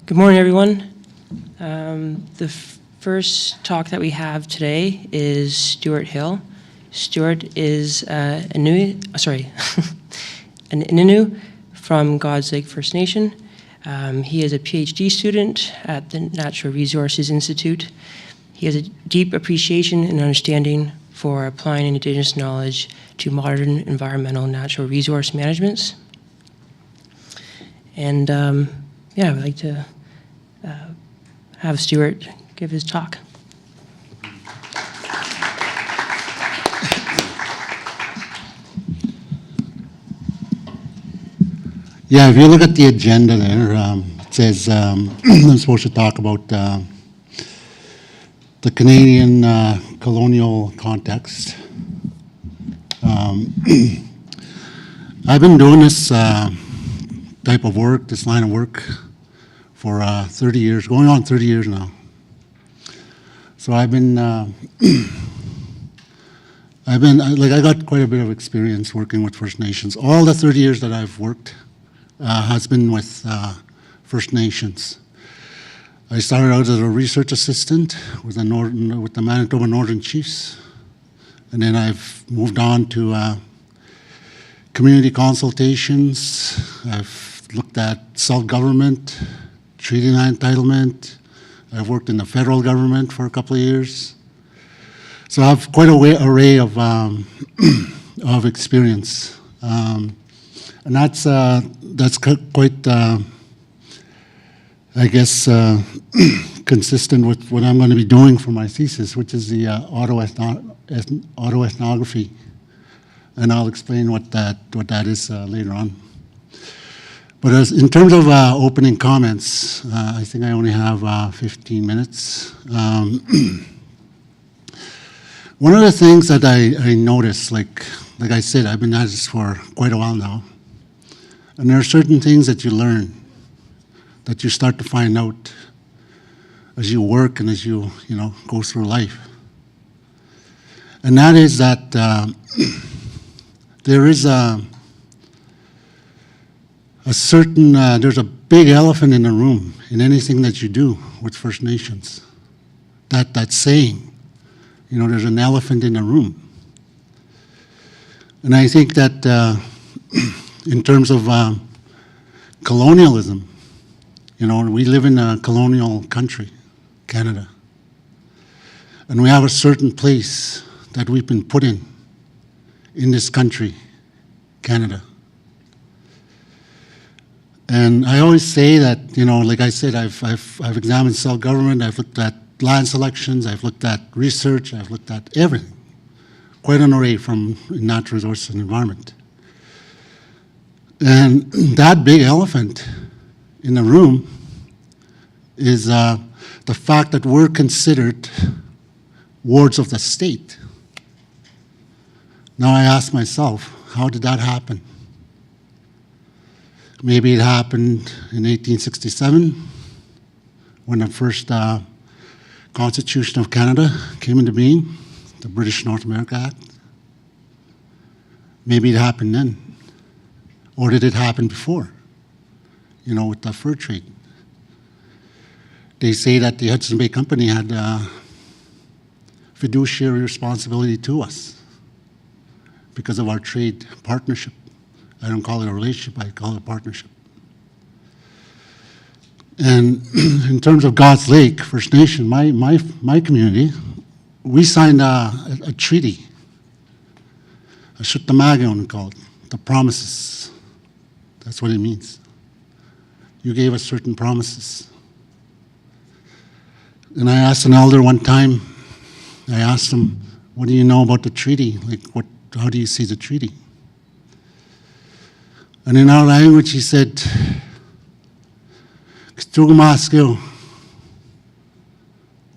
Good morning, everyone. The first talk that we have today is Stuart Hill. Stuart is an Innu from God's Lake First Nation. He is a PhD student at the Natural Resources Institute. He has a deep appreciation and understanding for applying Indigenous knowledge to modern environmental natural resource managements. And I'd like to have Stuart give his talk. Yeah, if you look at the agenda there, it says I'm supposed to talk about the Canadian colonial context. I've been doing this type of work, this line of work, for 30 years, going on 30 years now. So I got quite a bit of experience working with First Nations. All the 30 years that I've worked has been with First Nations. I started out as a research assistant with the Manitoba Northern Chiefs, and then I've moved on to community consultations. I've looked at self-government, treaty land entitlement. I've worked in the federal government for a couple of years. So I have quite an array of experience. And that's quite, consistent with what I'm going to be doing for my thesis, which is the autoethnography. And I'll explain what that is later on. But in terms of opening comments, I think I only have 15 minutes. One of the things that I noticed, like I said, I've been at this for quite a while now, and there are certain things that you learn, that you start to find out as you work and as you go through life. And that is that there is there's a big elephant in the room in anything that you do with First Nations. That saying, there's an elephant in the room. And I think that in terms of colonialism, we live in a colonial country, Canada. And we have a certain place that we've been put in this country, Canada. And I always say that, like I said, I've examined self-government, I've looked at land selections, I've looked at research, I've looked at everything. Quite an array from natural resources and environment. And that big elephant in the room is the fact that we're considered wards of the state. Now I ask myself, how did that happen? Maybe it happened in 1867 when the first Constitution of Canada came into being, the British North America Act. Maybe it happened then. Or did it happen before, with the fur trade? They say that the Hudson Bay Company had fiduciary responsibility to us because of our trade partnership. I don't call it a relationship, I call it a partnership. And in terms of God's Lake First Nation, my community, we signed a treaty, a Shutamagon called, the promises. That's what it means. You gave us certain promises. And I asked an elder one time, I asked him, what do you know about the treaty? How do you see the treaty? And in our language, he said, "Kstugumaskil,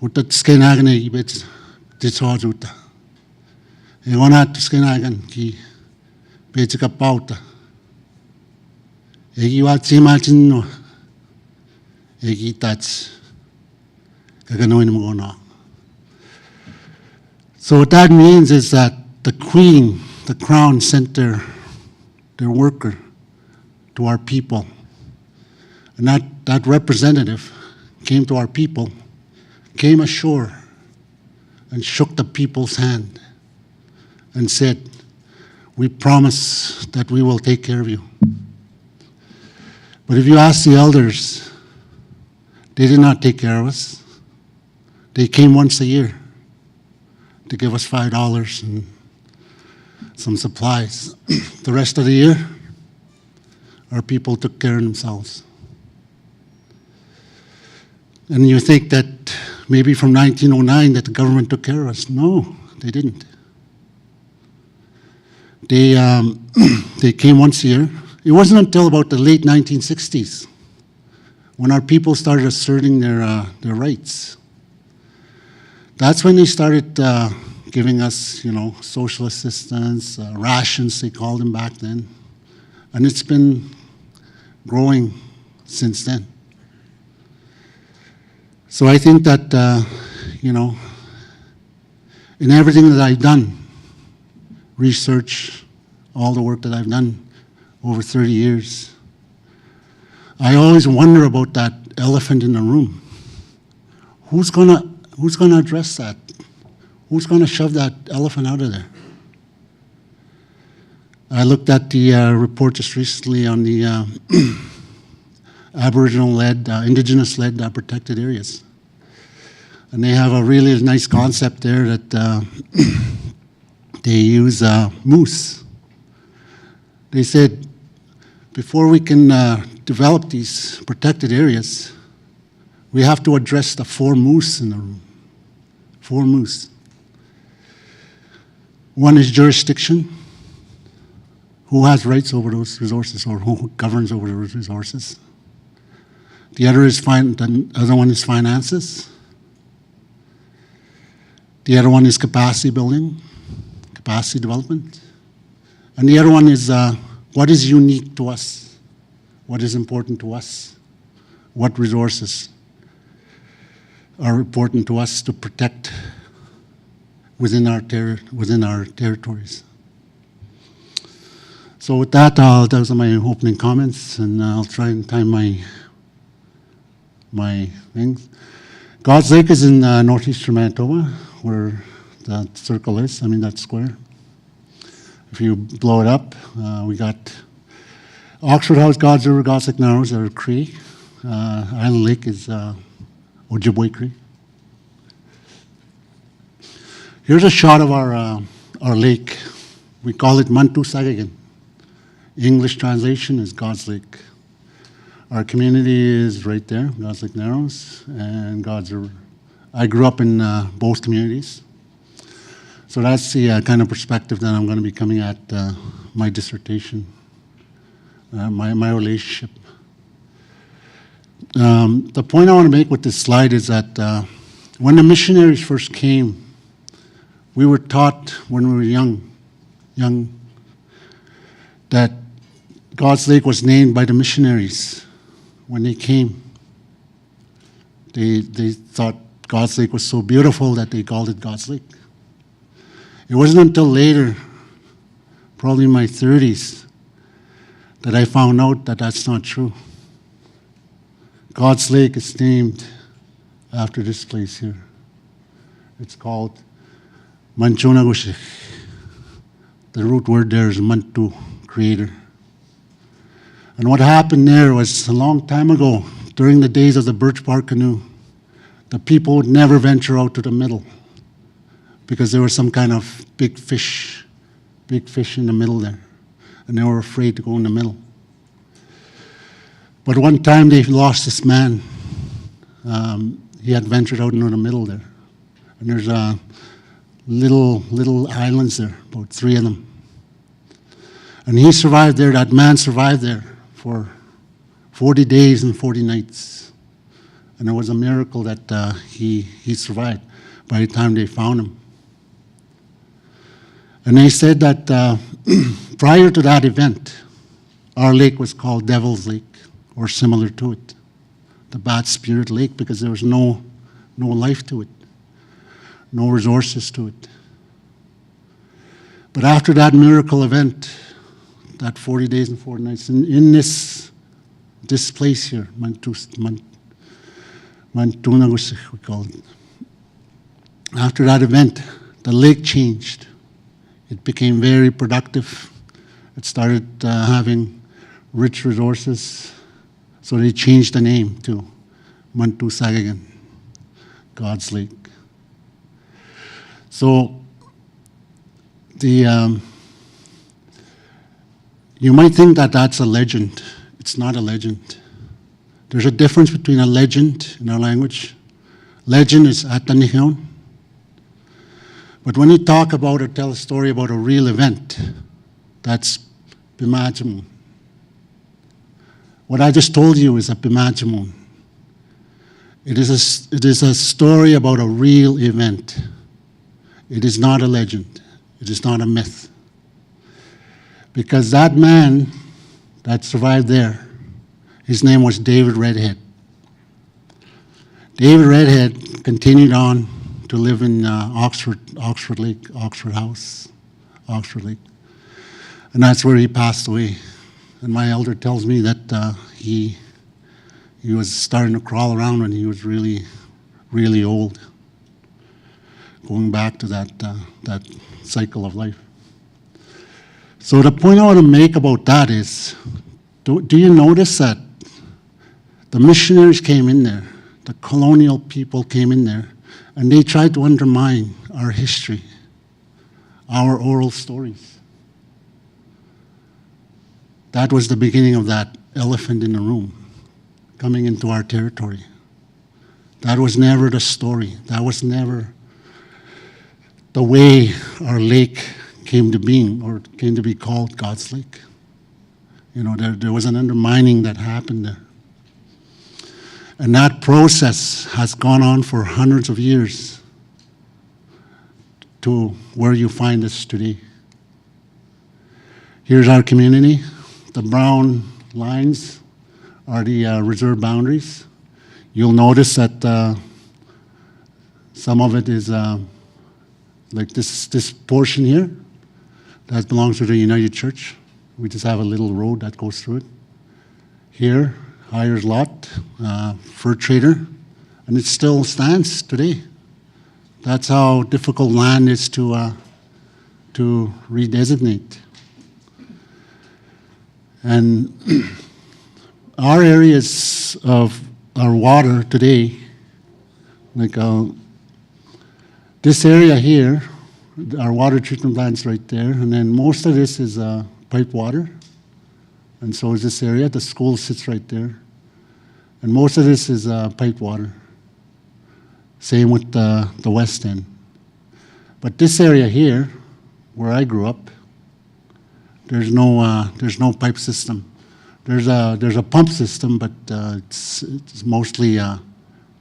utat skenagan ibet ditsajuta. Egonat skenagan ki bejika pauta. Egi watsimatino, egi tats kaganoin mugona." So what that means is that the Queen, the Crown, sent their worker to our people And that representative came to our people, came ashore, and shook the people's hand and said, "We promise that we will take care of you." But if you ask the elders, they did not take care of us. They came once a year to give us $5 and some supplies. The rest of the year, our people took care of themselves. And you think that maybe from 1909 that the government took care of us. No, they didn't. They came once a year. It wasn't until about the late 1960s when our people started asserting their rights. That's when they started giving us, social assistance, rations, they called them back then. And it's been growing since then. So I think that, in everything that I've done, research, all the work that I've done over 30 years, I always wonder about that elephant in the room. Who's gonna address that? Who's gonna shove that elephant out of there? I looked at the report just recently on the Aboriginal-led, Indigenous-led protected areas. And they have a really nice concept there that they use moose. They said, before we can develop these protected areas, we have to address the 4 moose in the room. 4 moose. One is jurisdiction. Who has rights over those resources, or who governs over those resources? The other one is finances. The other one is capacity building, capacity development. And the other one is what is unique to us? What is important to us? What resources are important to us to protect within our territories? So with that, those are my opening comments, and I'll try and time my things. God's Lake is in northeastern Manitoba, where that circle is, that square. If you blow it up, we got Oxford House, God's River, God's Lake Narrows are Cree. Island Lake is Ojibwe Cree. Here's a shot of our lake. We call it Mantu Sagagan. English translation is God's Lake. Our community is right there, God's Lake Narrows and God's River. I grew up in both communities. So that's the kind of perspective that I'm going to be coming at my dissertation, my relationship. The point I want to make with this slide is that when the missionaries first came, we were taught when we were young, that God's Lake was named by the missionaries when they came. They thought God's Lake was so beautiful that they called it God's Lake. It wasn't until later, probably in my 30s, that I found out that that's not true. God's Lake is named after this place here. It's called Manchonagushik. The root word there is Mantu, creator. And what happened there was a long time ago, during the days of the birch bark canoe, the people would never venture out to the middle because there was some kind of big fish in the middle there, and they were afraid to go in the middle. But one time they lost this man. He had ventured out into the middle there, and there's little islands there, about 3 of them. And he survived there, that man survived there for 40 days and 40 nights. And it was a miracle that he survived by the time they found him. And they said that prior to that event, our lake was called Devil's Lake, or similar to it, the Bad Spirit Lake, because there was no life to it, no resources to it. But after that miracle event, that 40 days and 40 nights, in this This place here, Mantunagushik, we call it. After that event, the lake changed. It became very productive. It started having rich resources, so they changed the name to Mantusagagan, God's Lake. So you might think that that's a legend. It's not a legend. There's a difference between a legend in our language. Legend is atanihion. But when you talk about or tell a story about a real event, that's bimajamun. What I just told you is a bimajamun. It is a story about a real event. It is not a legend. It is not a myth. Because that man that survived there, his name was David Redhead. David Redhead continued on to live in Oxford Lake, Oxford House, Oxford Lake. And that's where he passed away. And my elder tells me that he was starting to crawl around when he was really, really old, going back to that cycle of life. So the point I want to make about that is, do you notice that the missionaries came in there, the colonial people came in there, and they tried to undermine our history, our oral stories. That was the beginning of that elephant in the room coming into our territory. That was never the story. That was never the way our lake came to being, or came to be called God's Lake. You know, there was an undermining that happened there. And that process has gone on for hundreds of years to where you find us today. Here's our community. The brown lines are the reserve boundaries. You'll notice that some of it is like this portion here, that belongs to the United Church. We just have a little road that goes through it. Here, Hires Lot, fur trader, and it still stands today. That's how difficult land is to redesignate. And our areas of our water today, like this area here, our water treatment plant's right there, and then most of this is pipe water, and so is this area. The school sits right there, and most of this is pipe water. Same with the west end. But this area here, where I grew up, there's no pipe system. There's a pump system, but it's mostly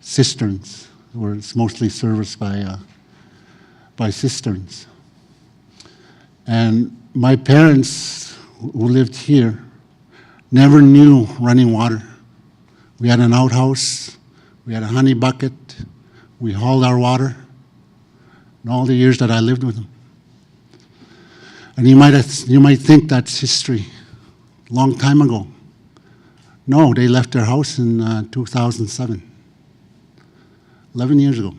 cisterns, or it's mostly serviced by cisterns. And my parents, who lived here, never knew running water. We had an outhouse, we had a honey bucket, we hauled our water, in all the years that I lived with them. And you might think that's history, long time ago. No, they left their house in 2007, 11 years ago.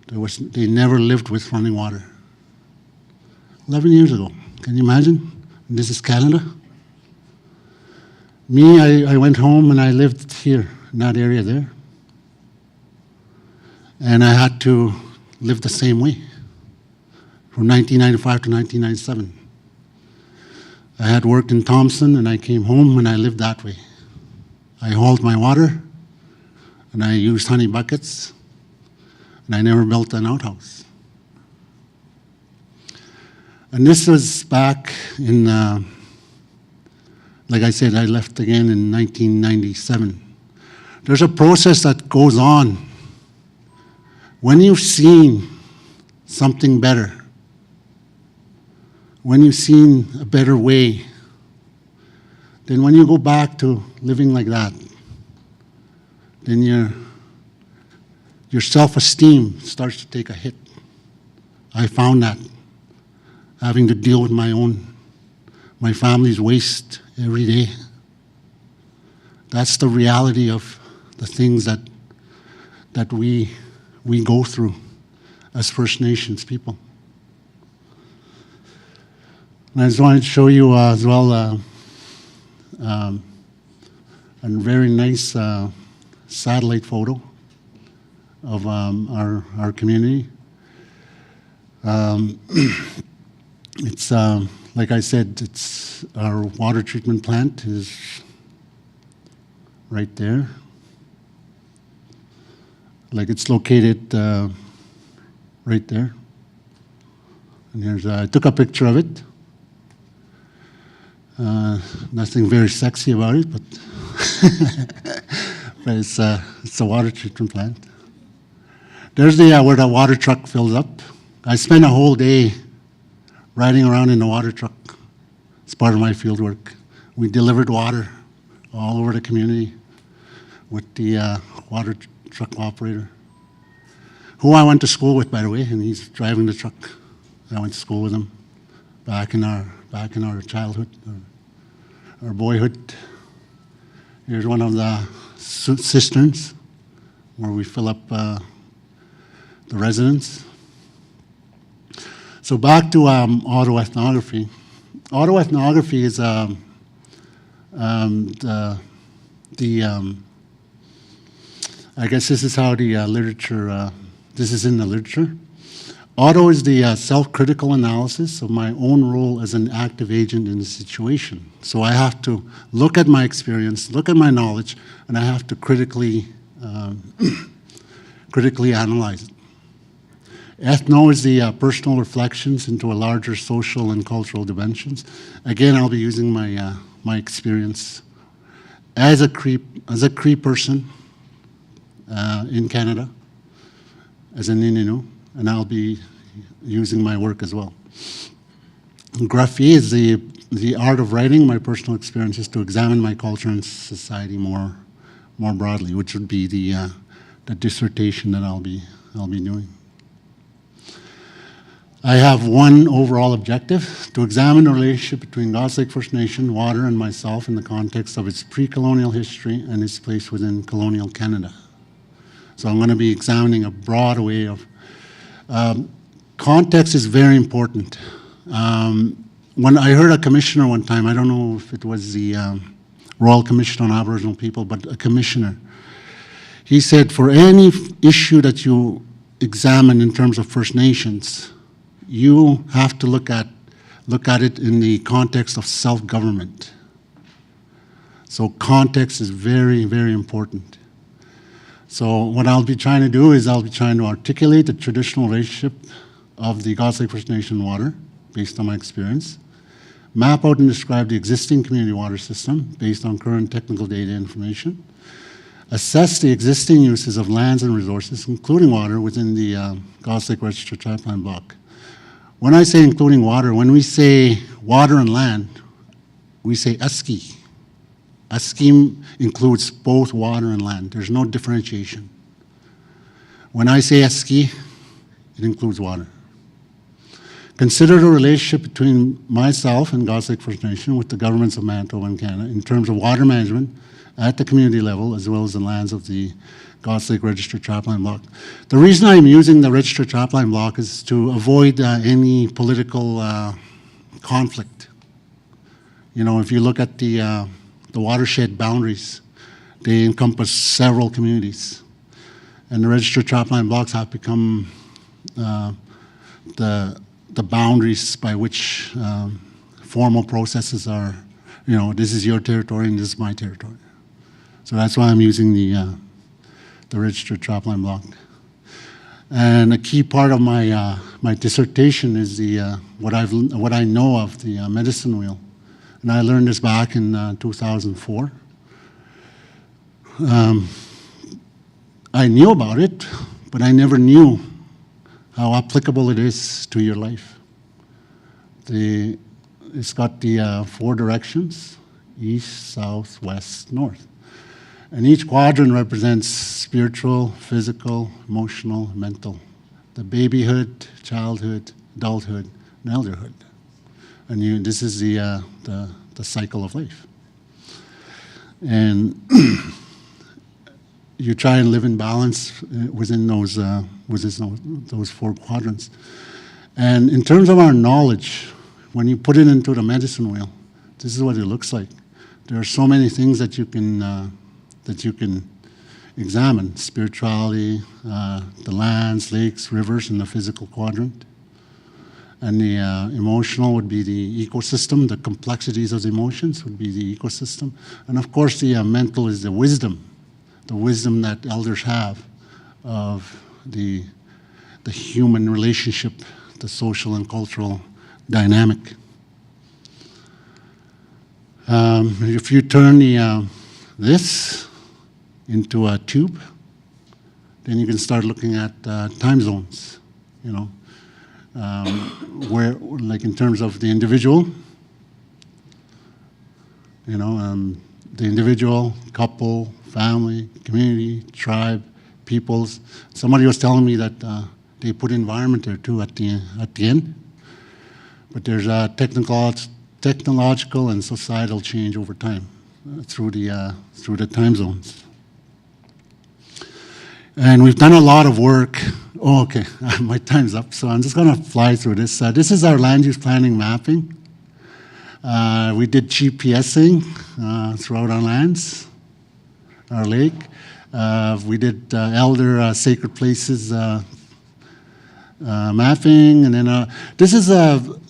They never lived with running water. 11 years ago, can you imagine? And this is Canada. Me, I went home and I lived here, in that area there. And I had to live the same way, from 1995 to 1997. I had worked in Thompson, and I came home and I lived that way. I hauled my water, and I used honey buckets, and I never built an outhouse. And this was back in, like I said, I left again in 1997. There's a process that goes on. When you've seen something better, when you've seen a better way, then when you go back to living like that, then your self-esteem starts to take a hit. I found that, having to deal with my family's waste every day. That's the reality of the things that we go through as First Nations people. And I just wanted to show you as well a very nice satellite photo of our community. It's like I said, it's our water treatment plant is right there. Like it's located right there. And here's I took a picture of it. Nothing very sexy about it, but but it's a water treatment plant. There's the where the water truck fills up. I spent a whole day riding around in the water truck. It's part of my field work. We delivered water all over the community with the water truck operator, who I went to school with, by the way, and he's driving the truck. I went to school with him back in our childhood, our boyhood. Here's one of the cisterns where we fill up the residents. So back to autoethnography. Autoethnography is I guess this is how the literature, this is in the literature. Auto is the self-critical analysis of my own role as an active agent in the situation. So I have to look at my experience, look at my knowledge, and I have to critically analyze it. Ethno is the personal reflections into a larger social and cultural dimensions. Again, I'll be using my my experience as a Cree person in Canada, as an Innu, and I'll be using my work as well. Graphie is the art of writing. My personal experience is to examine my culture and society more broadly, which would be the dissertation that I'll be doing. I have one overall objective: to examine the relationship between God's Lake First Nation, water, and myself in the context of its pre-colonial history and its place within colonial Canada. So I'm going to be examining a broad array of context is very important. When I heard a commissioner one time, I don't know if it was the Royal Commission on Aboriginal People, but a commissioner, he said, for any issue that you examine in terms of First Nations, you have to look at it in the context of self-government. So context is very, very important. So what I'll be trying to do is I'll be trying to articulate the traditional relationship of the God's Lake First Nation water, based on my experience, map out and describe the existing community water system based on current technical data information, assess the existing uses of lands and resources, including water, within the God's Lake Register Trapline block. When I say including water, when we say water and land, we say ASCII. ASCII includes both water and land. There's no differentiation. When I say ASCII, it includes water. Consider the relationship between myself and God's Lake First Nation with the governments of Manitoba and Canada in terms of water management at the community level, as well as the lands of the God's Lake Register Trapline block. The reason I'm using the Register Trapline block is to avoid any political conflict. You know, if you look at the watershed boundaries, they encompass several communities. And the Register Trapline blocks have become the boundaries by which formal processes are, you know, this is your territory and this is my territory. So that's why I'm using the Register Trapline block. And a key part of my my dissertation is what I know of the medicine wheel. And I learned this back in 2004. I knew about it, but I never knew how applicable it is to your life. It's got the 4 directions: east, south, west, north. And each quadrant represents spiritual, physical, emotional, mental. The babyhood, childhood, adulthood, and elderhood. And this is the cycle of life. And you try and live in balance within those four quadrants. And in terms of our knowledge, when you put it into the medicine wheel, this is what it looks like. There are so many things that you can examine: spirituality, the lands, lakes, rivers, and the physical quadrant. And the emotional would be the ecosystem. The complexities of the emotions would be the ecosystem. And of course, the mental is the wisdom that elders have of the human relationship, the social and cultural dynamic. If you turn this into a tube, then you can start looking at time zones, you know, where, like in terms of the individual, you know, the individual, couple, family, community, tribe, peoples. Somebody was telling me that they put environment there too at the end, but there's a technological and societal change over time through the time zones. And we've done a lot of work. Oh, okay, my time's up, so I'm just going to fly through this. This is our land use planning mapping. We did GPSing throughout our lands, our lake. We did elder sacred places mapping, and then this is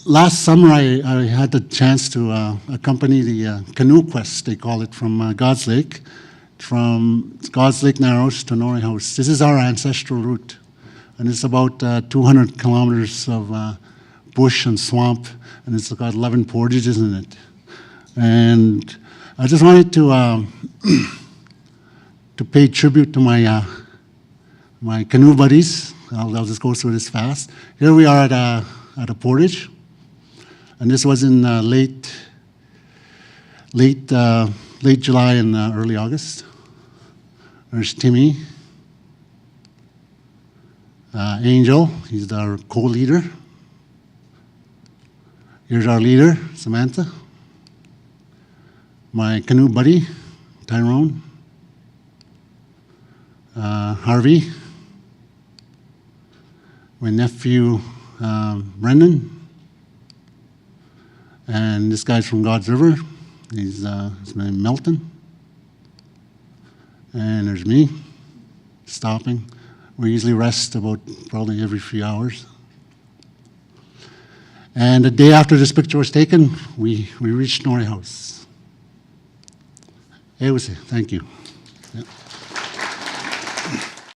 last summer I had the chance to accompany the canoe quest, they call it, from God's Lake, from God's Lake Narrows to Norrie House. This is our ancestral route, and it's about 200 kilometers of bush and swamp, and it's got 11 portages in it. And I just wanted to to pay tribute to my my canoe buddies. I'll just go through this fast. Here we are at a portage, and this was in late July and early August. There's Timmy, Angel. He's our co-leader. Here's our leader, Samantha. My canoe buddy, Tyrone. Harvey. My nephew, Brendan. And this guy's from God's River. His name Melton. And there's me, stopping. We usually rest about probably every few hours. And the day after this picture was taken, we reached Norrie House. Thank you. Yeah.